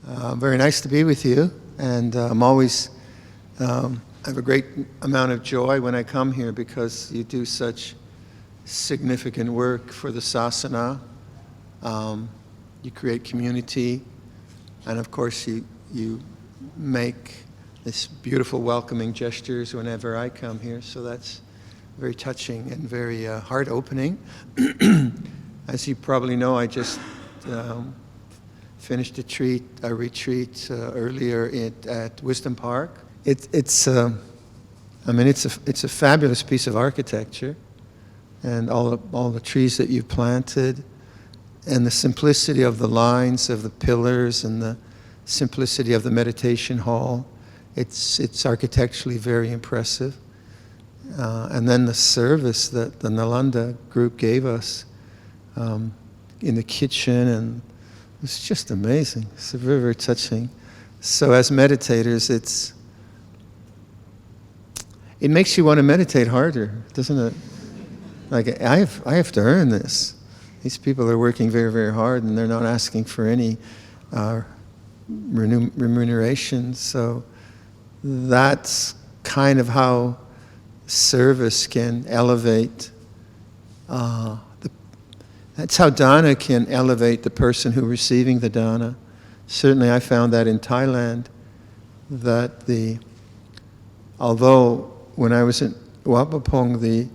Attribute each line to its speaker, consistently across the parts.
Speaker 1: Very nice to be with you, and I'm always I have a great amount of joy when I come here because you do such significant work for the sasana. You create community, and of course you make this beautiful welcoming gestures whenever I come here, so that's very touching and very heart-opening. As you probably know, I just finished a retreat earlier at Wisdom Park. It's a fabulous piece of architecture, and all the trees that you've planted, and the simplicity of the lines of the pillars, and the simplicity of the meditation hall. It's architecturally very impressive. And then the service that the Nalanda group gave us in the kitchen, and it's just amazing. It's very, very touching. So as meditators, it makes you want to meditate harder, doesn't it? Like, I have to earn this. These people are working very, very hard, and they're not asking for any remuneration. So that's kind of how service can elevate. That's how dana can elevate the person who's receiving the dana. Certainly, I found that in Thailand. Although when I was in Wat Pah Pong, the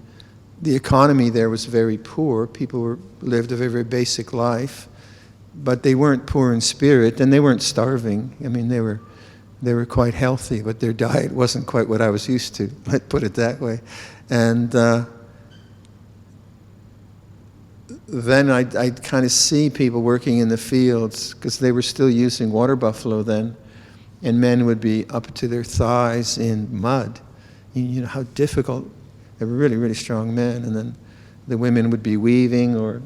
Speaker 1: economy there was very poor. People lived a very, very basic life, but they weren't poor in spirit, and they weren't starving. I mean, they were quite healthy, but their diet wasn't quite what I was used to. Let's put it that way. And then I'd kind of see people working in the fields, because they were still using water buffalo then, and men would be up to their thighs in mud. You know how difficult. They were really, really strong men, and then the women would be weaving or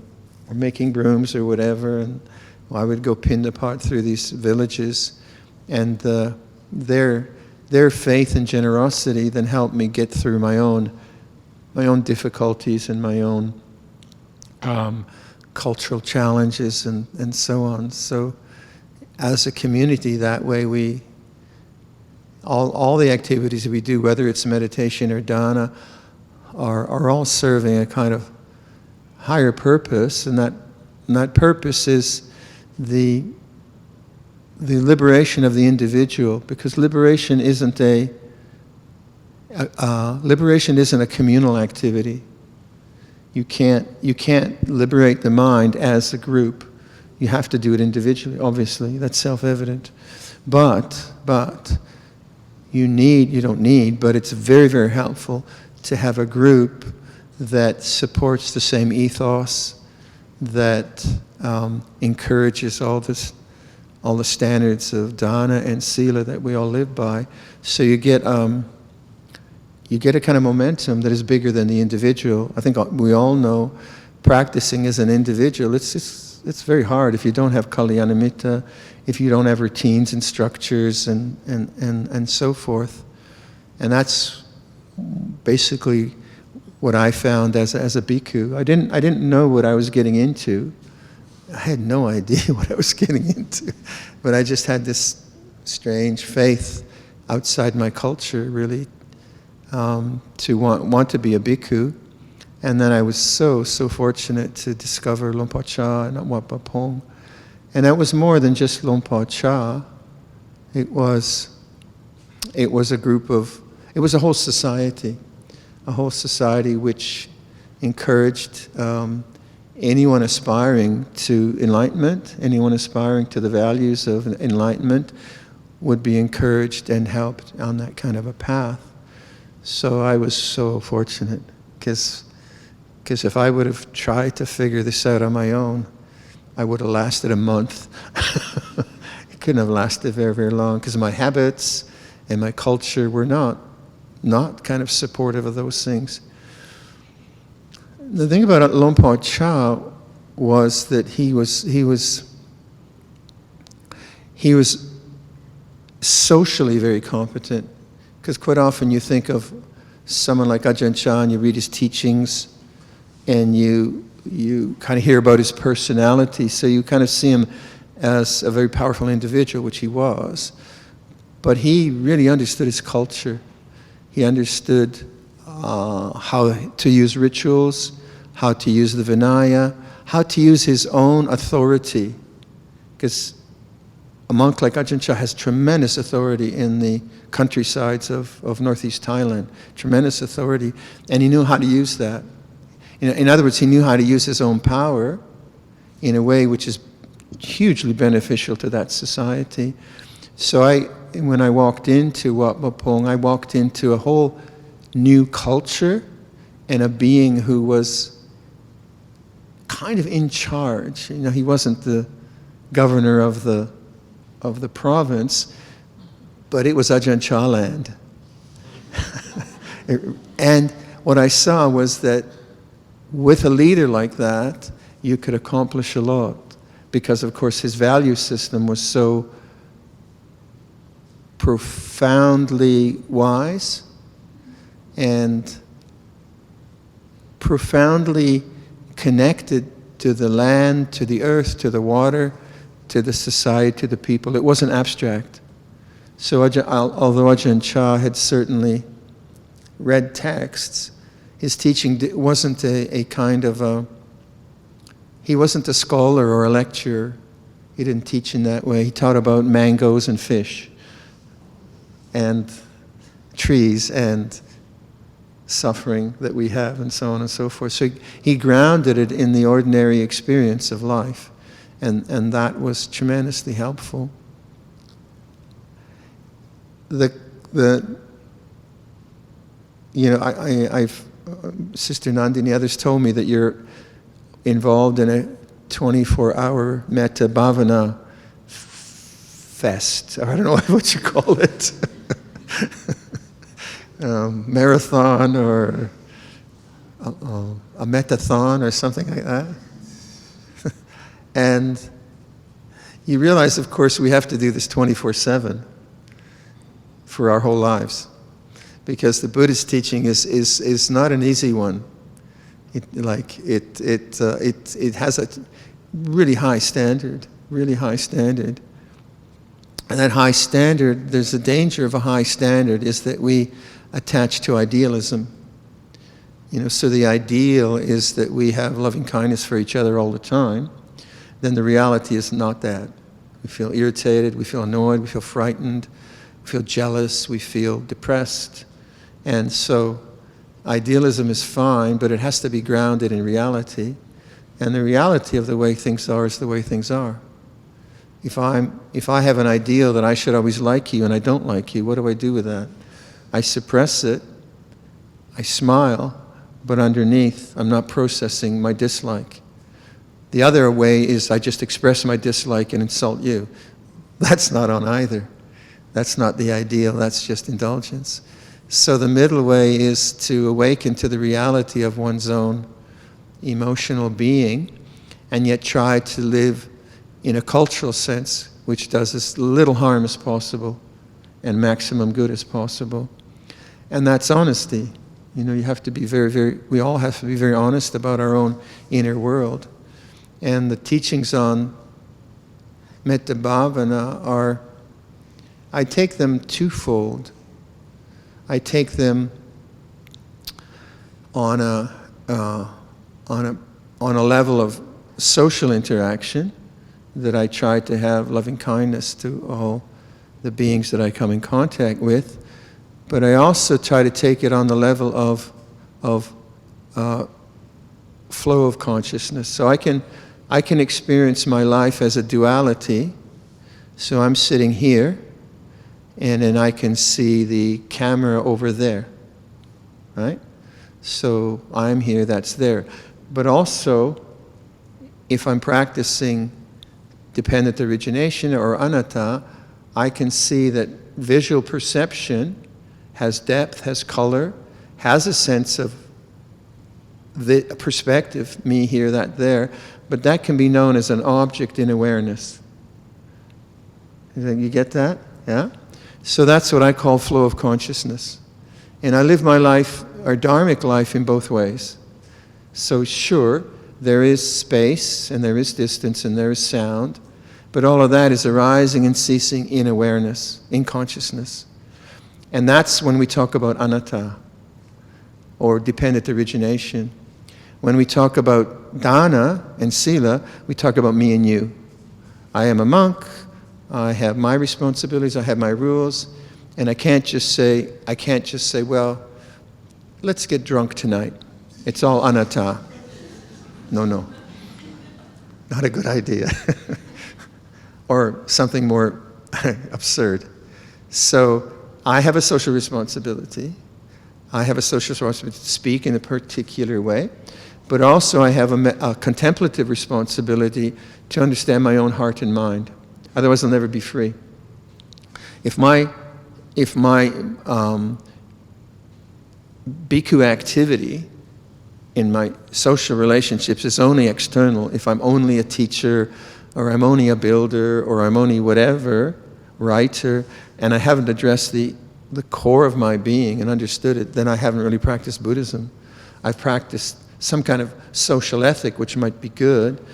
Speaker 1: making brooms or whatever, and I would go pindapart through these villages, and their faith and generosity then helped me get through my own difficulties and my own cultural challenges and so on. So as a community, that way all the activities that we do, whether it's meditation or dana, are all serving a kind of higher purpose, and that purpose is the liberation of the individual, because liberation isn't a communal activity. You can't liberate the mind as a group. You have to do it individually, obviously. That's self-evident. But you don't need, but it's very, very helpful to have a group that supports the same ethos, that encourages all the standards of dana and sila that we all live by. So you get a kind of momentum that is bigger than the individual. I think we all know practicing as an individual, it's very hard if you don't have kalyanamitta, if you don't have routines and structures and so forth. And that's basically what I found as a bhikkhu. I didn't know what I was getting into. I had no idea what I was getting into, but I just had this strange faith outside my culture, really, to want to be a bhikkhu. And then I was so fortunate to discover Luang Por Chah and Wat Pah Pong. And that was more than just Luang Por Chah. It was a whole society which encouraged anyone aspiring to enlightenment, anyone aspiring to the values of enlightenment would be encouraged and helped on that kind of a path. So I was so fortunate, because if I would have tried to figure this out on my own, I would have lasted a month. It couldn't have lasted very, very long, because my habits and my culture were not kind of supportive of those things. The thing about Luang Por Chah was that he was socially very competent, because quite often you think of someone like Ajahn Chah and you read his teachings and you kind of hear about his personality, so you kind of see him as a very powerful individual, which he was, but he really understood his culture. He understood how to use rituals, how to use the Vinaya, how to use his own authority. Because a monk like Ajahn Chah has tremendous authority in the countrysides of northeast Thailand, tremendous authority, and he knew how to use that. In other words, he knew how to use his own power in a way which is hugely beneficial to that society. So when I walked into Wat Pah Pong, I walked into a whole new culture and a being who was kind of in charge. He wasn't the governor of the province, but it was Ajahn Chah land. And what I saw was that with a leader like that, you could accomplish a lot, because of course his value system was so profoundly wise and profoundly connected to the land, to the earth, to the water, to the society, to the people. It wasn't abstract. So although Ajahn Chah had certainly read texts, his teaching wasn't a kind of he wasn't a scholar or a lecturer. He didn't teach in that way. He taught about mangoes and fish and trees and suffering that we have and so on and so forth. So he grounded it in the ordinary experience of life, and that was tremendously helpful. I've Sister Nandini, others told me that you're involved in a 24-hour Metta Bhavana fest, or I don't know what you call it, marathon or a metathon or something like that. And you realize, of course, we have to do this 24/7 for our whole lives, because the Buddhist teaching is not an easy one. It has a really high standard, really high standard. And that high standard, there's a danger of a high standard, is that we attach to idealism. So the ideal is that we have loving kindness for each other all the time. Then the reality is not that. We feel irritated, we feel annoyed, we feel frightened, we feel jealous, we feel depressed. And so idealism is fine, but it has to be grounded in reality. And the reality of the way things are is the way things are. If I have an ideal that I should always like you and I don't like you, what do I do with that? I suppress it, I smile, but underneath I'm not processing my dislike. The other way is I just express my dislike and insult you. That's not on either. That's not the ideal, that's just indulgence. So the middle way is to awaken to the reality of one's own emotional being, and yet try to live in a cultural sense which does as little harm as possible and maximum good as possible. And that's honesty. You have to be we all have to be very honest about our own inner world. And the teachings on Metta Bhavana I take them twofold. I take them on a level of social interaction, that I try to have loving kindness to all the beings that I come in contact with, but I also try to take it on the level of flow of consciousness. So I can experience my life as a duality. So I'm sitting here, and then I can see the camera over there, right? So I'm here, that's there. But also, if I'm practicing dependent origination or anatta, I can see that visual perception has depth, has color, has a sense of the perspective, me here, that there, but that can be known as an object in awareness. You get that? Yeah? So that's what I call flow of consciousness. And I live my life, our dharmic life, in both ways. So sure, there is space, and there is distance, and there is sound, But all of that is arising and ceasing in awareness, in consciousness. And that's when we talk about anatta, or dependent origination. When we talk about dana and sila, we talk about me and you. I am a monk, I have my responsibilities, I have my rules, and I can't just say, well, let's get drunk tonight. It's all anatta. No. Not a good idea. Or something more absurd. So I have a social responsibility. I have a social responsibility to speak in a particular way, but also I have a contemplative responsibility to understand my own heart and mind. Otherwise, I'll never be free. If my bhikkhu activity in my social relationships is only external, if I'm only a teacher, or I'm only a builder, or I'm only whatever, writer, and I haven't addressed the core of my being and understood it, then I haven't really practiced Buddhism. I've practiced some kind of social ethic, which might be good,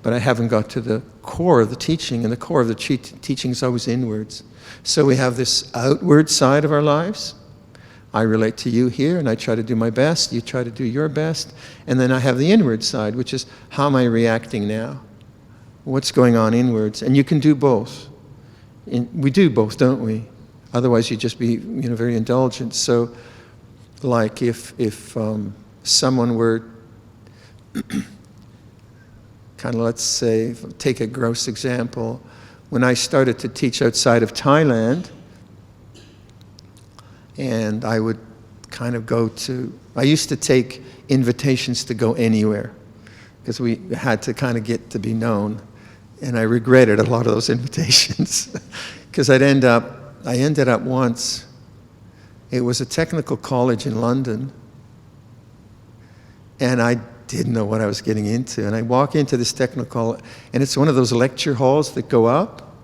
Speaker 1: but I haven't got to the core of the teaching, and the core of the teaching is always inwards. So we have this outward side of our lives. I relate to you here, and I try to do my best, you try to do your best, and then I have the inward side, which is, how am I reacting now? What's going on inwards? And you can do both. We do both, don't we? Otherwise, you'd just be, very indulgent. So, like if someone were kind of, let's say, take a gross example. When I started to teach outside of Thailand, and I would kind of I used to take invitations to go anywhere, because we had to kind of get to be known. And I regretted a lot of those invitations, because I ended up once, it was a technical college in London, and I didn't know what I was getting into. And I walk into this technical, and it's one of those lecture halls that go up,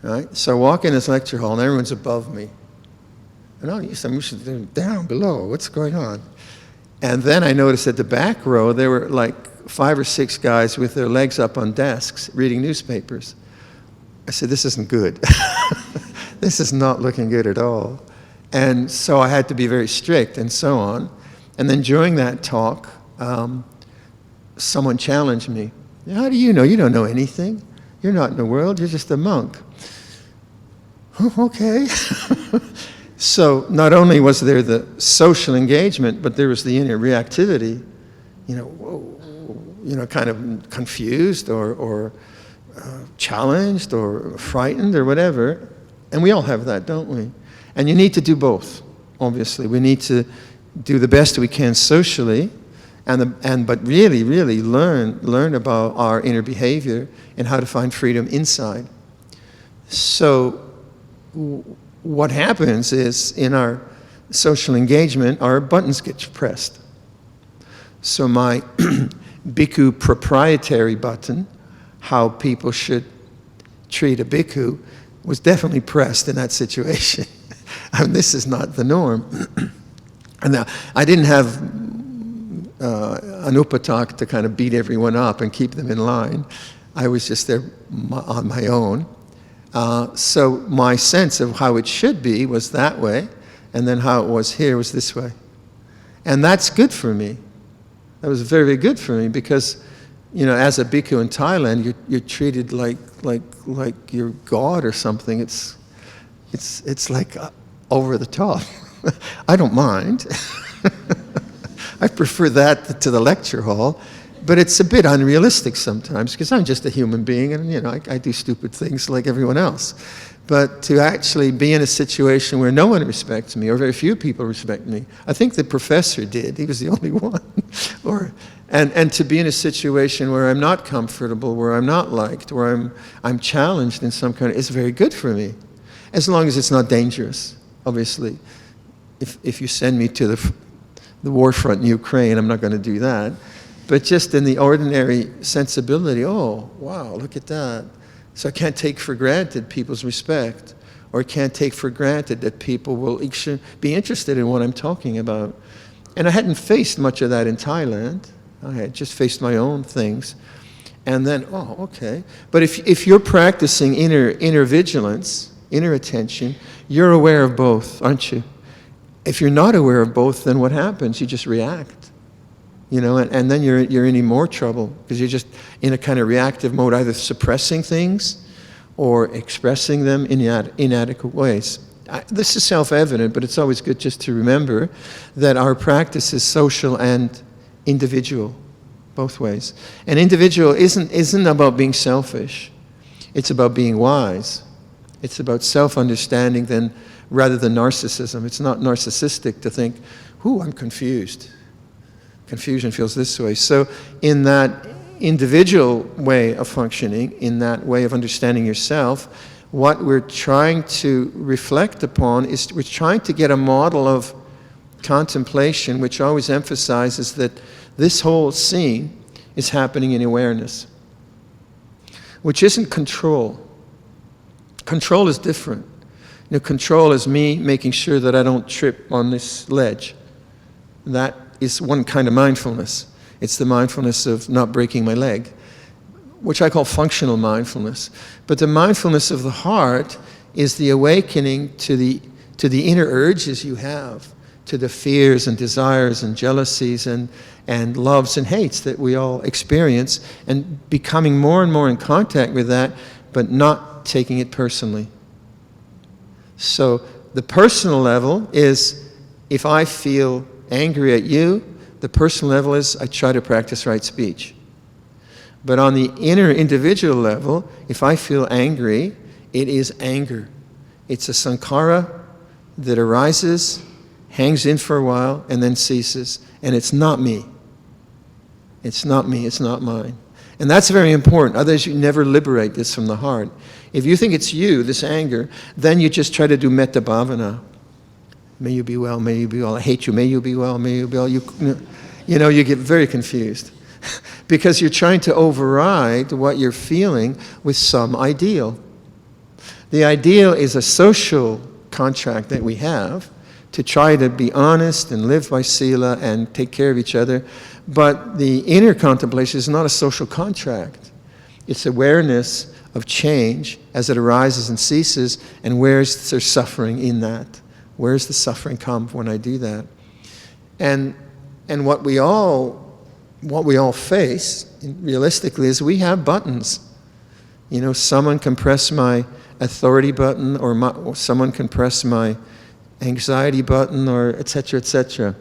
Speaker 1: right? So I walk in this lecture hall, and everyone's above me. And I'm used to down below, what's going on? And then I noticed at the back row, there were like 5 or 6 guys with their legs up on desks reading newspapers. I said, this isn't good. This is not looking good at all. And so I had to be very strict and so on. And then during that talk, someone challenged me. How do you know? You don't know anything. You're not in the world. You're just a monk. Okay. So not only was there the social engagement, but there was the inner reactivity. Kind of confused or challenged or frightened or whatever. And we all have that, don't we? And you need to do both, obviously. We need to do the best we can socially, but really, really learn about our inner behavior and how to find freedom inside. So what happens is, in our social engagement, our buttons get pressed. So my bhikkhu proprietary button, how people should treat a bhikkhu, was definitely pressed in that situation. This is not the norm. And now, I didn't have an upatak to kind of beat everyone up and keep them in line. I was just there on my own. So my sense of how it should be was that way, and then how it was here was this way. And that's good for me. That was very, very good for me, because, as a bhikkhu in Thailand, you're treated like you're God or something. It's like over the top. I don't mind. I prefer that to the lecture hall, but it's a bit unrealistic sometimes, because I'm just a human being, and I do stupid things like everyone else. But to actually be in a situation where no one respects me, or very few people respect me, I think the professor did. He was the only one. And to be in a situation where I'm not comfortable, where I'm not liked, where I'm challenged in some kind of, it's very good for me, as long as it's not dangerous. Obviously, if you send me to the war front in Ukraine, I'm not going to do that. But just in the ordinary sensibility, oh, wow, look at that. So I can't take for granted people's respect, or can't take for granted that people will be interested in what I'm talking about. And I hadn't faced much of that in Thailand. I had just faced my own things. And then, oh, okay. But if you're practicing inner vigilance, inner attention, you're aware of both, aren't you? If you're not aware of both, then what happens? You just react. And then you're in even more trouble because you're just in a kind of reactive mode, either suppressing things or expressing them in inadequate ways. This is self-evident, but it's always good just to remember that our practice is social and individual, both ways. And individual isn't about being selfish. It's about being wise. It's about self-understanding rather than narcissism. It's not narcissistic to think, I'm confused. Confusion feels this way. So in that individual way of functioning, in that way of understanding yourself, what we're trying to reflect upon is we're trying to get a model of contemplation which always emphasizes that this whole scene is happening in awareness, which isn't control. Control is different. Control is me making sure that I don't trip on this ledge. That is one kind of mindfulness. It's the mindfulness of not breaking my leg, which I call functional mindfulness. But the mindfulness of the heart is the awakening to the inner urges you have, to the fears and desires and jealousies and loves and hates that we all experience, and becoming more and more in contact with that, but not taking it personally. So the personal level is, if I feel angry at you, the personal level is I try to practice right speech. But on the inner individual level, if I feel angry, it is anger. It's a sankhara that arises, hangs in for a while, and then ceases. And it's not me. It's not me, it's not mine. And that's very important. Otherwise, you never liberate this from the heart. If you think it's you, this anger, then you just try to do metta bhavana. May you be well, may you be well. I hate you, may you be well, may you be well. You get very confused because you're trying to override what you're feeling with some ideal. The ideal is a social contract that we have to try to be honest and live by sila and take care of each other. But the inner contemplation is not a social contract. It's awareness of change as it arises and ceases, and where's there suffering in that? Where's the suffering come when I do that? And what we all face realistically is we have buttons. Someone can press my authority button, or someone can press my anxiety button, or etc., etc.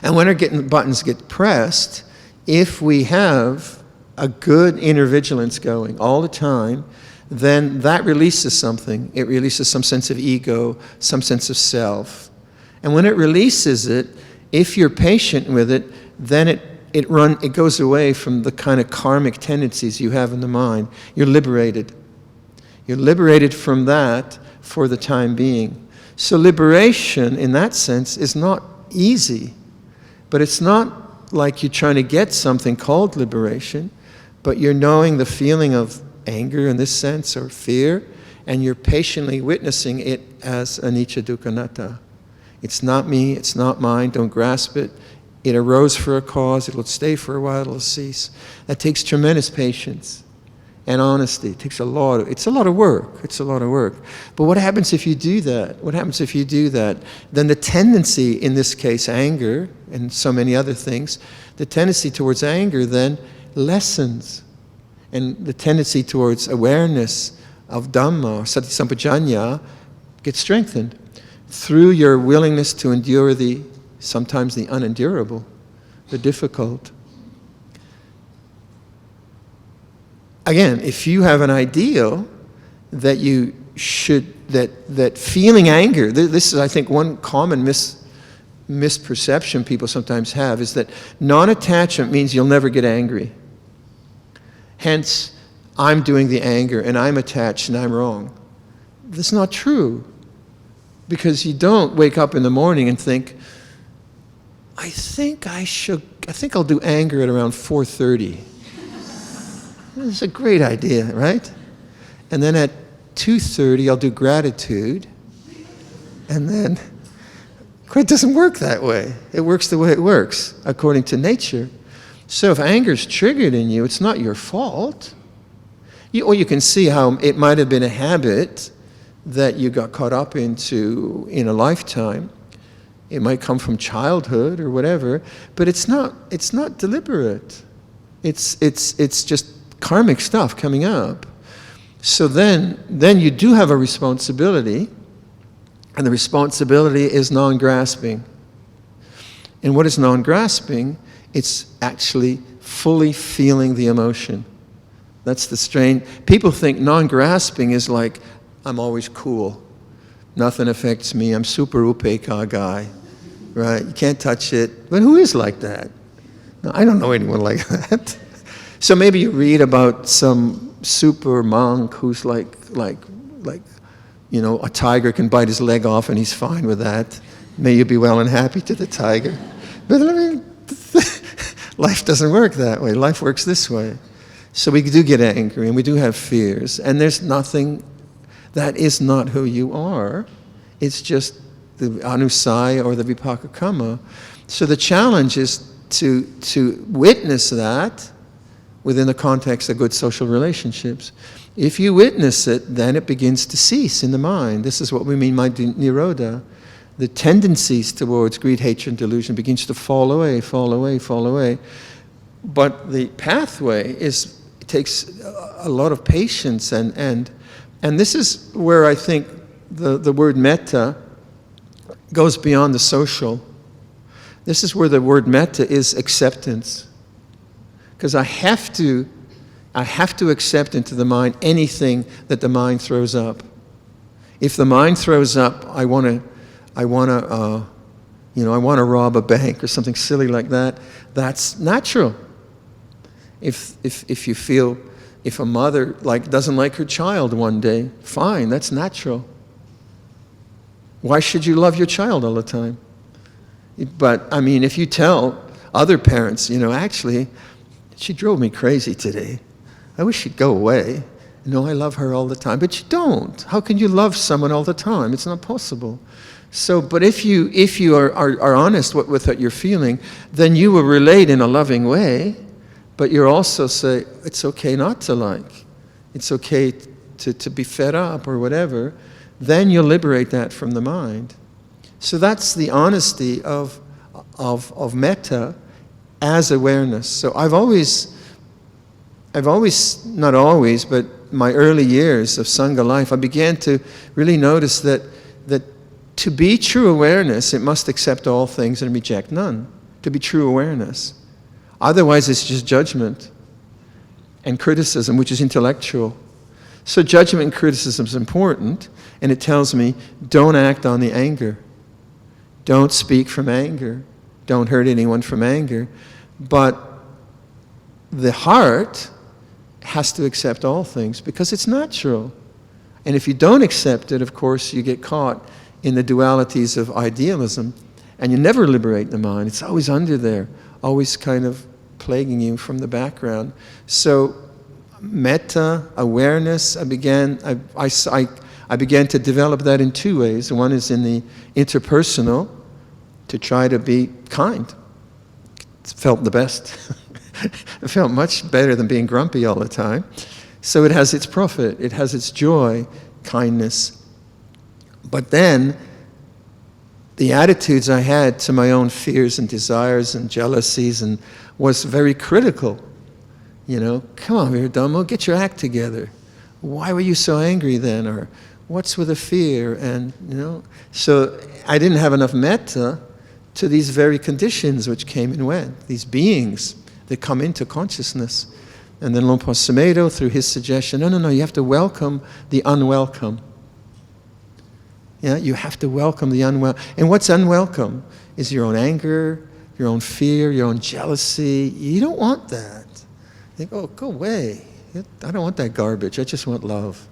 Speaker 1: And when our buttons get pressed, if we have a good inner vigilance going all the time, then that releases something. It releases some sense of ego, some sense of self. And when it releases it, if you're patient with it, then it goes away from the kind of karmic tendencies you have in the mind. You're liberated. You're liberated from that for the time being. So liberation, in that sense, is not easy. But it's not like you're trying to get something called liberation, but you're knowing the feeling of anger in this sense, or fear, and you're patiently witnessing it as anicca dukkha anatta. It's not me, it's not mine, don't grasp it. It arose for a cause, it'll stay for a while, it'll cease. That takes tremendous patience and honesty. It's a lot of work. But what happens if you do that? Then the tendency, in this case anger, and so many other things, the tendency towards anger then lessens. And the tendency towards awareness of Dhamma, sati sampajanya, gets strengthened through your willingness to endure sometimes the unendurable, the difficult. Again, if you have an ideal that you should, that feeling anger, this is, I think, one common misperception people sometimes have, is that non-attachment means you'll never get angry. Hence, I'm doing the anger and I'm attached and I'm wrong. That's not true. Because you don't wake up in the morning and think, I think I'll do anger at around 4:30. It's a great idea, right? And then at 2:30 I'll do gratitude. And then, it doesn't work that way. It works the way it works, according to nature. So if anger's triggered in you, it's not your fault. Or you can see how it might have been a habit that you got caught up into in a lifetime. It might come from childhood or whatever, but it's not deliberate. It's just karmic stuff coming up. So then you do have a responsibility, and the responsibility is non-grasping. And what is non-grasping? It's actually fully feeling the emotion. That's the strain. People think non-grasping is like, I'm always cool. Nothing affects me. I'm super upeka guy. Right? You can't touch it. But who is like that? No, I don't know anyone like that. So maybe you read about some super monk who's like, you know, a tiger can bite his leg off and he's fine with that. May you be well and happy to the tiger. But I mean, life doesn't work that way. Life works this way. So we do get angry and we do have fears. And there's nothing, that is not who you are. It's just the anusaya or the vipaka karma. So the challenge is to witness that within the context of good social relationships. If you witness it, then it begins to cease in the mind. This is what we mean by nirodha. The tendencies towards greed, hatred, and delusion begins to fall away, fall away, fall away. But the pathway takes a lot of patience, and this is where I think the word metta goes beyond the social. This is where the word metta is acceptance. Because I have to accept into the mind anything that the mind throws up. If the mind throws up, I want to rob a bank or something silly like that, that's natural. If you feel, if a mother doesn't like her child one day, fine, that's natural. Why should you love your child all the time? But, I mean, if you tell other parents, actually, she drove me crazy today. I wish she'd go away. No, I love her all the time. But you don't. How can you love someone all the time? It's not possible. So, but if you are honest with what you're feeling, then you will relate in a loving way, but you'll also say, it's okay not to like. It's okay to be fed up or whatever. Then you'll liberate that from the mind. So that's the honesty of metta as awareness. So I've always, not always, but my early years of Sangha life, I began to really notice that to be true awareness, it must accept all things and reject none. To be true awareness. Otherwise, it's just judgment and criticism, which is intellectual. So judgment and criticism is important, and it tells me, don't act on the anger. Don't speak from anger. Don't hurt anyone from anger. But the heart has to accept all things because it's natural. And if you don't accept it, of course, you get caught in the dualities of idealism, and you never liberate the mind. It's always under there, always kind of plaguing you from the background. So metta, awareness, I began to develop that in two ways. One is in the interpersonal, to try to be kind. It felt the best. It felt much better than being grumpy all the time. So it has its profit, it has its joy, kindness. But then, the attitudes I had to my own fears and desires and jealousies was very critical. Come on, Viradhammo, get your act together. Why were you so angry then? Or what's with the fear? And, so I didn't have enough metta to these very conditions which came and went, these beings that come into consciousness. And then Luang Sumedo, through his suggestion, no, you have to welcome the unwelcome. Yeah, you have to welcome the unwelcome. And what's unwelcome is your own anger, your own fear, your own jealousy. You don't want that. You think, oh, go away. I don't want that garbage. I just want love.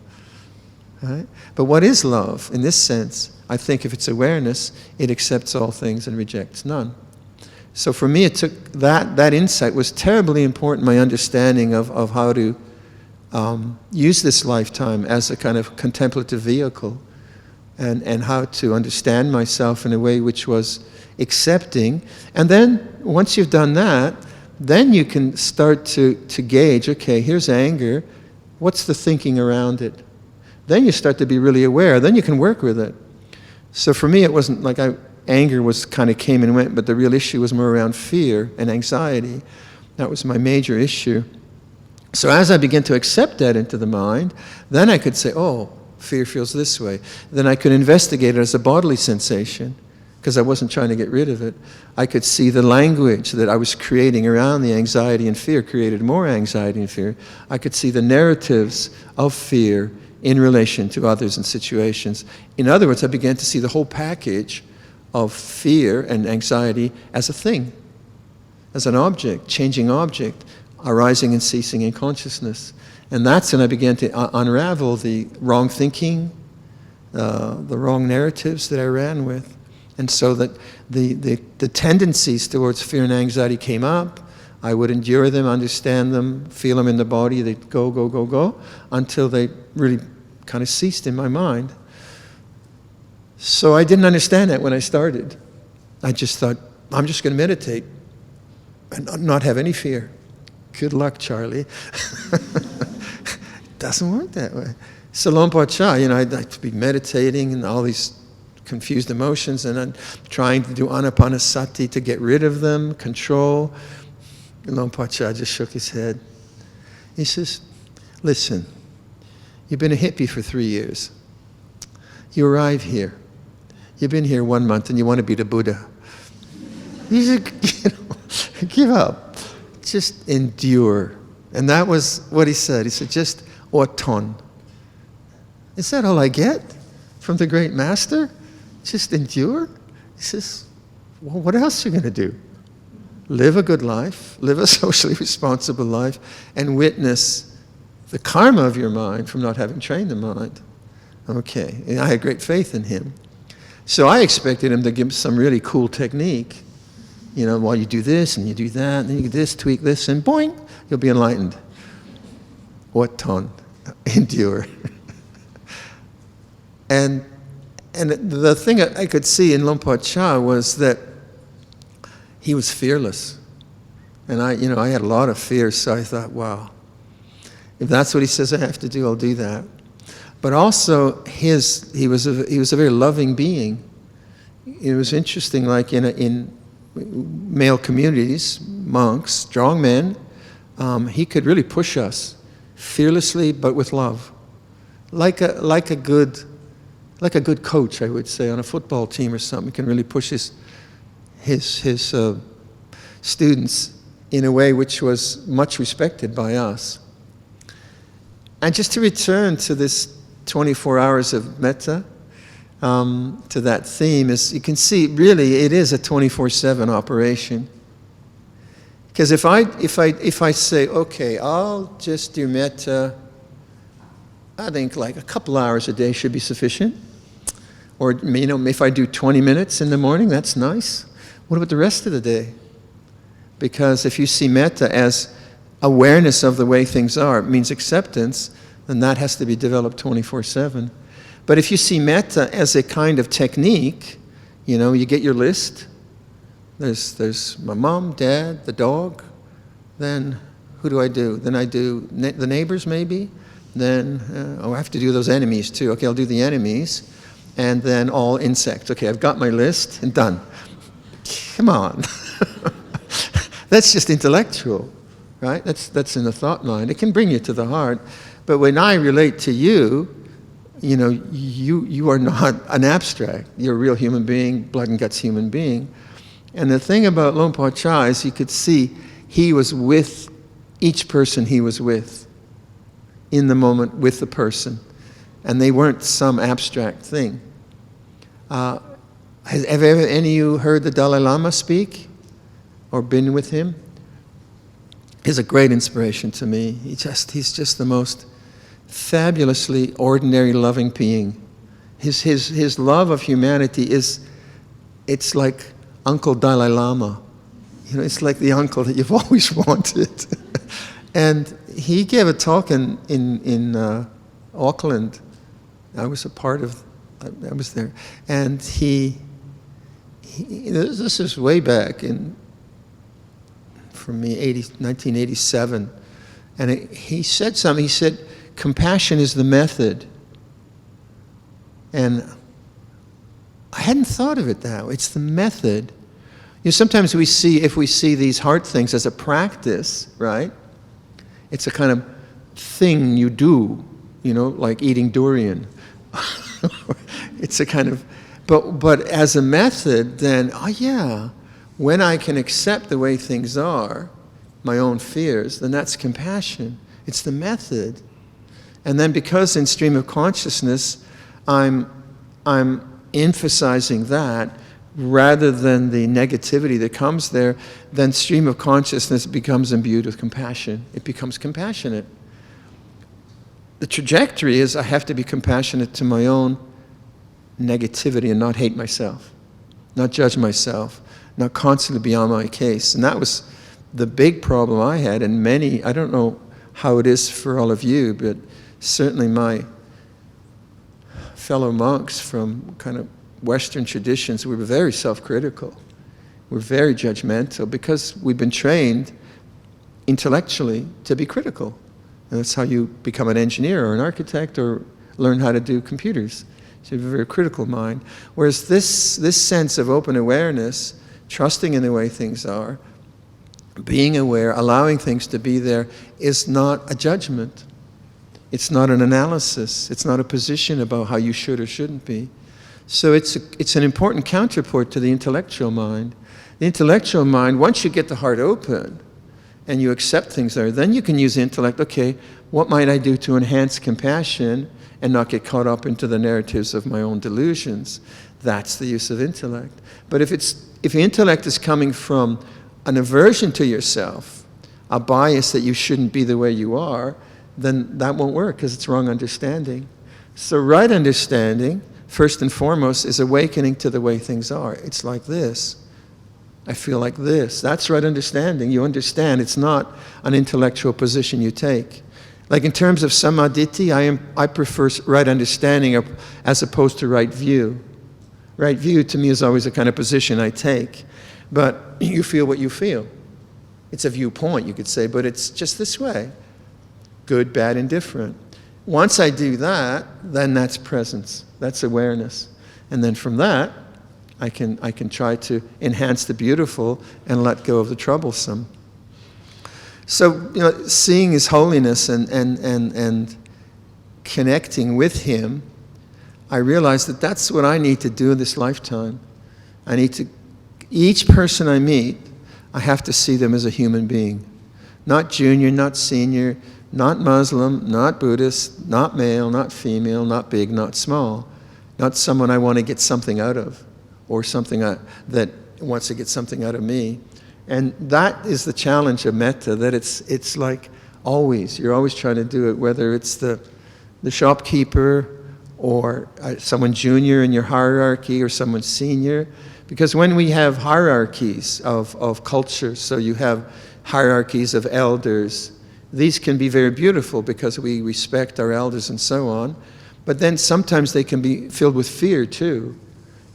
Speaker 1: Right? But what is love? In this sense, I think if it's awareness, it accepts all things and rejects none. So for me, it took that insight was terribly important, my understanding of how to use this lifetime as a kind of contemplative vehicle. And how to understand myself in a way which was accepting. And then, once you've done that, then you can start to gauge, okay, here's anger. What's the thinking around it? Then you start to be really aware. Then you can work with it. So for me, it wasn't like anger was kind of came and went, but the real issue was more around fear and anxiety. That was my major issue. So as I began to accept that into the mind, then I could say, oh, fear feels this way. Then I could investigate it as a bodily sensation, because I wasn't trying to get rid of it. I could see the language that I was creating around the anxiety and fear created more anxiety and fear. I could see the narratives of fear in relation to others and situations. In other words, I began to see the whole package of fear and anxiety as a thing, as an object, changing object, arising and ceasing in consciousness. And that's when I began to unravel the wrong thinking, the wrong narratives that I ran with. And so that the tendencies towards fear and anxiety came up. I would endure them, understand them, feel them in the body. They'd go, until they really kind of ceased in my mind. So I didn't understand that when I started. I just thought, I'm just going to meditate and not have any fear. Good luck, Charlie. It doesn't work that way. So Luang Por Chah, I'd like to be meditating and all these confused emotions, and I'm trying to do anapanasati to get rid of them, control. And Luang Por Chah just shook his head. He says, listen, you've been a hippie for 3 years. You arrive here. You've been here 1 month and you want to be the Buddha. You should, give up. Just endure. And that was what he said. He said, just oton. Is that all I get from the great master? Just endure? He says, well, what else are you going to do? Live a good life, live a socially responsible life, and witness the karma of your mind from not having trained the mind. Okay, and I had great faith in him. So I expected him to give some really cool technique. While you do this and you do that, and then you do this, tweak this, and boing, you'll be enlightened. Oton, endure. And the thing I could see in Luang Por Chah was that he was fearless. And I had a lot of fear, so I thought, wow, if that's what he says I have to do, I'll do that. But also, he was a very loving being. It was interesting, like in male communities, monks, strong men, he could really push us fearlessly, but with love, like a good coach, I would say, on a football team or something. He can really push his students in a way which was much respected by us. And just to return to this 24 hours of metta, to that theme, is you can see really it is a 24/7 operation. Because if I say, okay, I'll just do metta, I think like a couple hours a day should be sufficient. Or if I do 20 minutes in the morning, that's nice. What about the rest of the day? Because if you see metta as awareness of the way things are, it means acceptance, then that has to be developed 24/7. But if you see metta as a kind of technique, you get your list. There's my mom, dad, the dog. Then who do I do? Then I do the neighbors maybe. Then I have to do those enemies too. Okay, I'll do the enemies. And then all insects. Okay, I've got my list and done. Come on. That's just intellectual, right? That's in the thought mind. It can bring you to the heart. But when I relate to you, you are not an abstract. You're a real human being, blood and guts human being. And the thing about Luang Por Chah is you could see he was with each person he was with, in the moment with the person. And they weren't some abstract thing. Have ever any of you heard the Dalai Lama speak or been with him? He's a great inspiration to me. He's just the most fabulously ordinary, loving being. His love of humanity it's like Uncle Dalai Lama. It's like the uncle that you've always wanted. And he gave a talk in Auckland. I was I was there. And this is way back in from me, 1987. And he said something. He said, compassion is the method. And I hadn't thought of it that way. It's the method. Sometimes if we see these hard things as a practice, right? It's a kind of thing you do, like eating durian. It's a kind of, but as a method, then, when I can accept the way things are, my own fears, then that's compassion. It's the method. And then because in stream of consciousness, I'm emphasizing that rather than the negativity that comes there, then stream of consciousness becomes imbued with compassion. It becomes compassionate. The trajectory is I have to be compassionate to my own negativity and not hate myself, not judge myself, not constantly be on my case. And that was the big problem I had, and I don't know how it is for all of you, but certainly my fellow monks from kind of Western traditions, we were very self-critical. We're very judgmental because we've been trained intellectually to be critical. And that's how you become an engineer or an architect or learn how to do computers. So you have a very critical mind. Whereas this sense of open awareness, trusting in the way things are, being aware, allowing things to be there, is not a judgment. It's not an analysis. It's not a position about how you should or shouldn't be. So it's an important counterpart to the intellectual mind. The intellectual mind, once you get the heart open and you accept things there, then you can use the intellect. Okay, what might I do to enhance compassion and not get caught up into the narratives of my own delusions? That's the use of intellect. But if the intellect is coming from an aversion to yourself, a bias that you shouldn't be the way you are, then that won't work because it's wrong understanding. So right understanding, first and foremost, is awakening to the way things are. It's like this. I feel like this. That's right understanding. You understand. It's not an intellectual position you take. Like in terms of samadhi, I prefer right understanding as opposed to right view. Right view to me is always a kind of position I take. But you feel what you feel. It's a viewpoint, you could say, but it's just this way. Good, bad, indifferent. Once I do that, then that's presence. That's awareness. And then from that, I can try to enhance the beautiful and let go of the troublesome. So, seeing His holiness and connecting with Him, I realized that that's what I need to do in this lifetime. Each person I meet, I have to see them as a human being. Not junior, not senior, not Muslim, not Buddhist, not male, not female, not big, not small. Not someone I want to get something out of, or something that wants to get something out of me. And that is the challenge of metta, that it's like always, you're always trying to do it, whether it's the shopkeeper or someone junior in your hierarchy or someone senior. Because when we have hierarchies of culture, so you have hierarchies of elders, these can be very beautiful because we respect our elders and so on. But then sometimes they can be filled with fear too.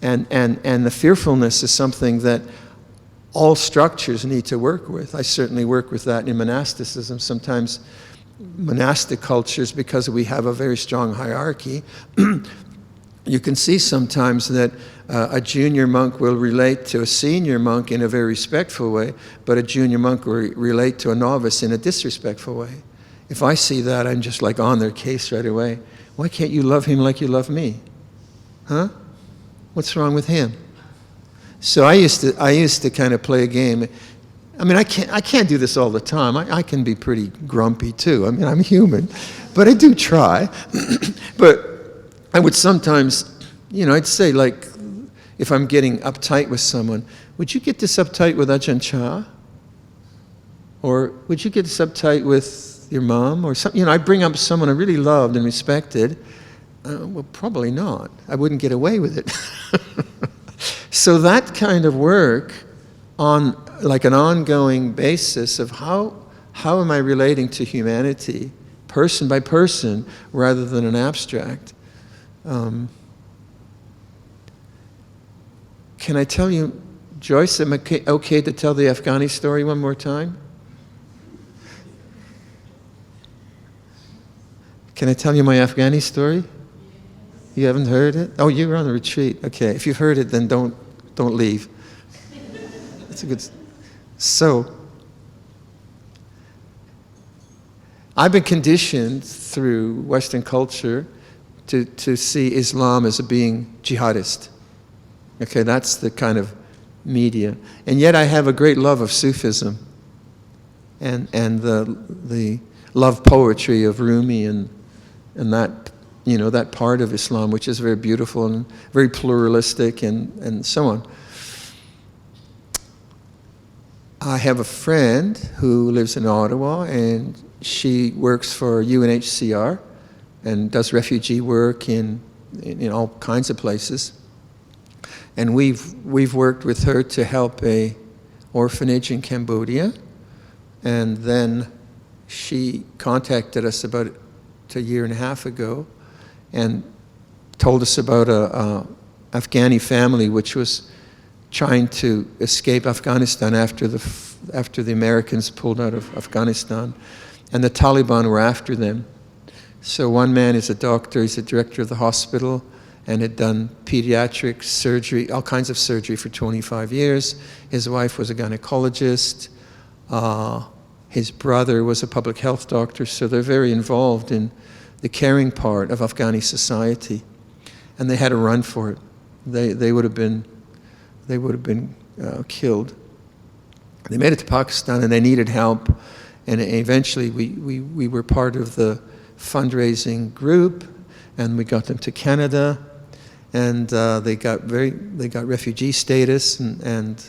Speaker 1: And the fearfulness is something that all structures need to work with. I certainly work with that in monasticism. Sometimes monastic cultures, because we have a very strong hierarchy, you can see sometimes that a junior monk will relate to a senior monk in a very respectful way, but a junior monk will relate to a novice in a disrespectful way. If I see that, I'm just like on their case right away. Why can't you love him like you love me? Huh? What's wrong with him? So I used to kind of play a game. I mean, I can't do this all the time. I can be pretty grumpy too. I mean, I'm human, but I do try. But I would sometimes, I'd say, like, if I'm getting uptight with someone, would you get this uptight with Ajahn Chah? Or would you get this uptight with your mom? Or something? I bring up someone I really loved and respected. Well, probably not. I wouldn't get away with it. So that kind of work on like an ongoing basis of how am I relating to humanity, person by person, rather than an abstract. Can I tell you Joyce, am I okay to tell the Afghani story one more time? Can I tell you my Afghani story? You haven't heard it? Oh, you were on a retreat. Okay, if you've heard it, then don't leave. It's a good. So, I've been conditioned through Western culture to see Islam as a being jihadist. Okay, that's the kind of media. And yet I have a great love of Sufism and the love poetry of Rumi and that, that part of Islam, which is very beautiful and very pluralistic and so on. I have a friend who lives in Ottawa, and she works for UNHCR and does refugee work in all kinds of places. And we've worked with her to help a orphanage in Cambodia. And then she contacted us about a year and a half ago and told us about a Afghani family which was trying to escape Afghanistan after the Americans pulled out of Afghanistan, and the Taliban were after them. So one man is a doctor, he's a director of the hospital, and had done pediatric surgery, all kinds of surgery for 25 years. His wife was a gynecologist. His brother was a public health doctor, so they're very involved in the caring part of Afghani society. And they had a run for it. They would have been killed. They made it to Pakistan, and they needed help. And eventually, we were part of the fundraising group, and we got them to Canada, and they got refugee status, and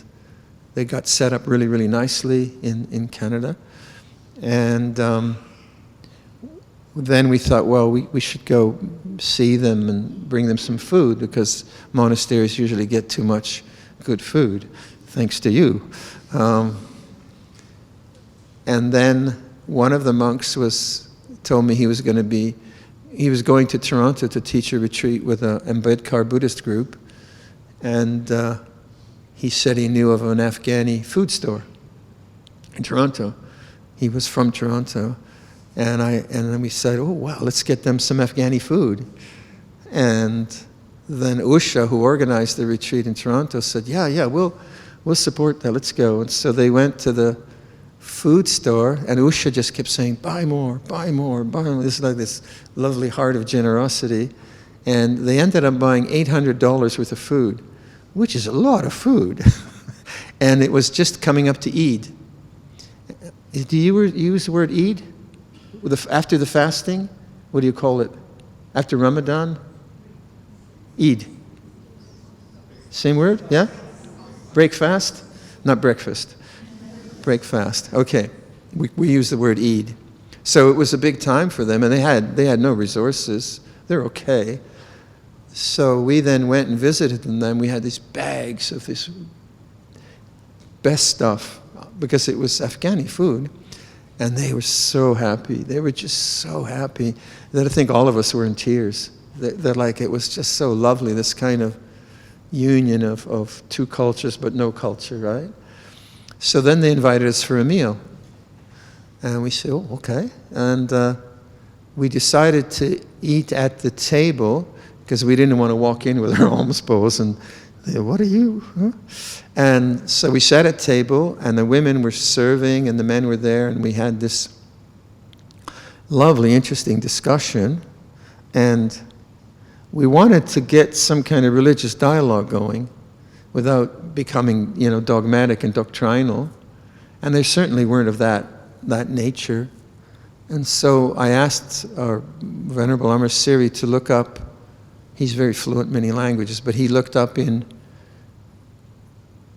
Speaker 1: they got set up really, really nicely in Canada. And then we thought, well, we should go see them and bring them some food, because monasteries usually get too much good food, thanks to you. And then one of the monks told me he was going to Toronto to teach a retreat with an Ambedkar Buddhist group, and he said he knew of an Afghani food store in Toronto. He was from Toronto, and then we said, oh wow, let's get them some Afghani food. And then Usha, who organized the retreat in Toronto, said, yeah, we'll support that, let's go. And so they went to the food store, and Usha just kept saying, buy more, buy more, buy more. This is like this lovely heart of generosity. And they ended up buying $800 worth of food, which is a lot of food. And it was just coming up to Eid. Do you use the word Eid? After the fasting? What do you call it? After Ramadan? Eid. Same word? Yeah? Break fast? Not breakfast. Break fast. Okay. We use the word Eid. So it was a big time for them, and they had no resources. They're okay. So we then went and visited them, and we had these bags of this best stuff, because it was Afghani food. And they were so happy. They were just so happy that I think all of us were in tears. They're like, it was just so lovely, this kind of union of two cultures but no culture, right? So then they invited us for a meal. And we said, oh, okay. And we decided to eat at the table, because we didn't want to walk in with our alms bowls and they, what are you? Huh? And so we sat at table, and the women were serving and the men were there, and we had this lovely, interesting discussion. And we wanted to get some kind of religious dialogue going without becoming, dogmatic and doctrinal. And they certainly weren't of that nature. And so I asked our Venerable Amar Siri to look up, he's very fluent in many languages, but he looked up in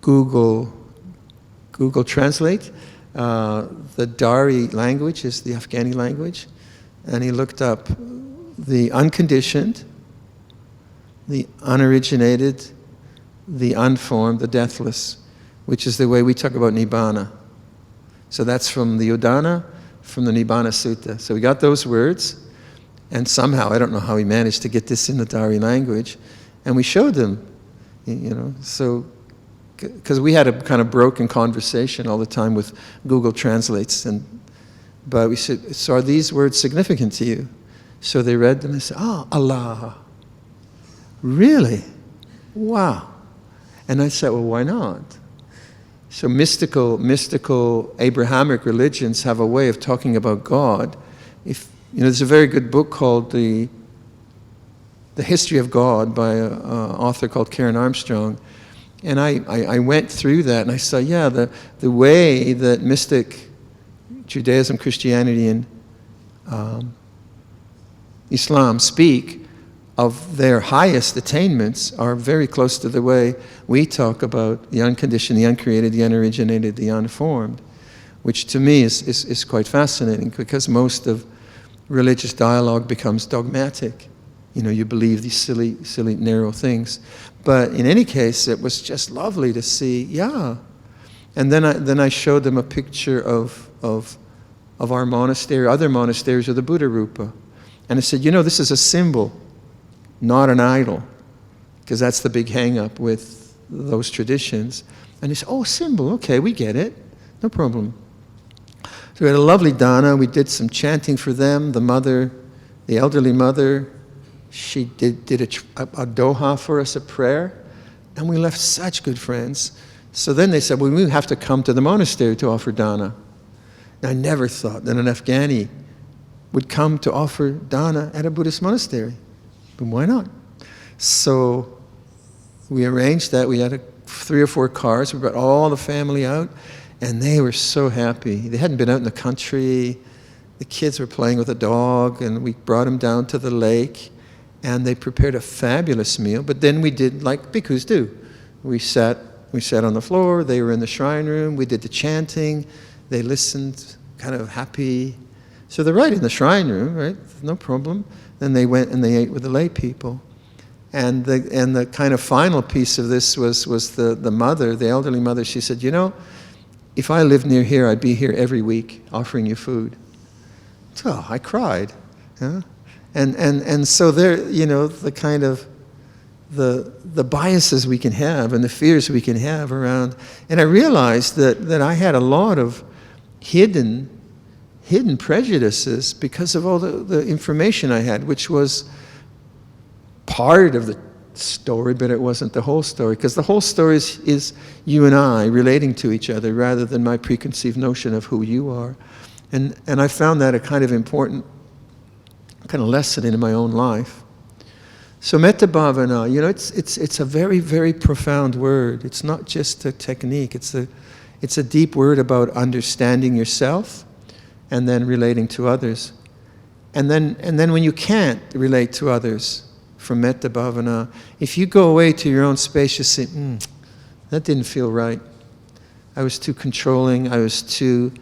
Speaker 1: Google Translate, the Dari language is the Afghani language, and he looked up the unconditioned, the unoriginated, the unformed, the deathless, which is the way we talk about Nibbana. So that's from the Udana, from the Nibbana Sutta. So we got those words, and somehow, I don't know how he managed to get this in the Dari language, and we showed them, So because we had a kind of broken conversation all the time with Google Translates, but we said, so are these words significant to you? So they read them and said, oh, Allah. Really? Wow. And I said, well, why not? So mystical Abrahamic religions have a way of talking about God. There's a very good book called The History of God by an author called Karen Armstrong. And I went through that and I saw, yeah, the way that mystic Judaism, Christianity, and Islam speak of their highest attainments are very close to the way we talk about the unconditioned, the uncreated, the unoriginated, the unformed, which to me is quite fascinating, because most of religious dialogue becomes dogmatic. You believe these silly, narrow things. But in any case, it was just lovely to see, yeah. And then I showed them a picture of our monastery, other monasteries, of the Buddha Rupa. And I said, this is a symbol, not an idol, because that's the big hang-up with those traditions. And he said, oh, symbol, okay, we get it, no problem. So we had a lovely dana. We did some chanting for them. The mother, the elderly mother, she did a doha for us, a prayer, and we left such good friends. So then they said, well, we have to come to the monastery to offer dana. And I never thought that an Afghani would come to offer dana at a Buddhist monastery. But why not? So we arranged that. We had 3 or 4 cars. We brought all the family out, and they were so happy. They hadn't been out in the country. The kids were playing with a dog, and we brought them down to the lake, and they prepared a fabulous meal. But then we did like bhikkhus do. We sat on the floor. They were in the shrine room. We did the chanting. They listened, kind of happy. So they're right in the shrine room, right? No problem. Then they went and they ate with the lay people. And the kind of final piece of this was the mother, the elderly mother. She said, if I lived near here, I'd be here every week offering you food. So I cried. Yeah? And so there, the kind of the biases we can have and the fears we can have around. And I realized that I had a lot of hidden prejudices because of all the information I had, which was part of the story, but it wasn't the whole story. Because the whole story is you and I relating to each other rather than my preconceived notion of who you are. And I found that a kind of important kind of lesson in my own life. So metta bhavana, it's a very, very profound word. It's not just a technique. It's a deep word about understanding yourself and then relating to others. And then when you can't relate to others from metta bhavana, if you go away to your own space, you say, that didn't feel right. I was too controlling. I was too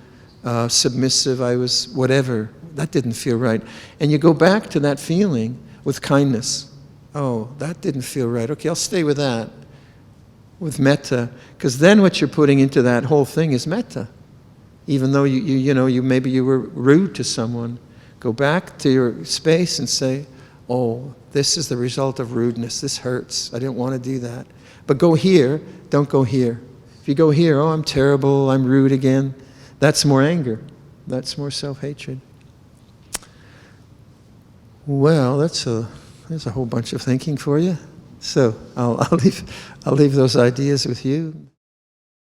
Speaker 1: submissive. I was whatever. That didn't feel right. And you go back to that feeling with kindness. Oh, that didn't feel right. Okay, I'll stay with that, with metta, because then what you're putting into that whole thing is metta. Even though maybe you were rude to someone, go back to your space and say, oh, this is the result of rudeness. This hurts. I didn't want to do that. But go here, don't go here. If you go here, oh, I'm terrible, I'm rude again, that's more anger. That's more self-hatred. Well, there's a whole bunch of thinking for you. So I'll leave those ideas with you.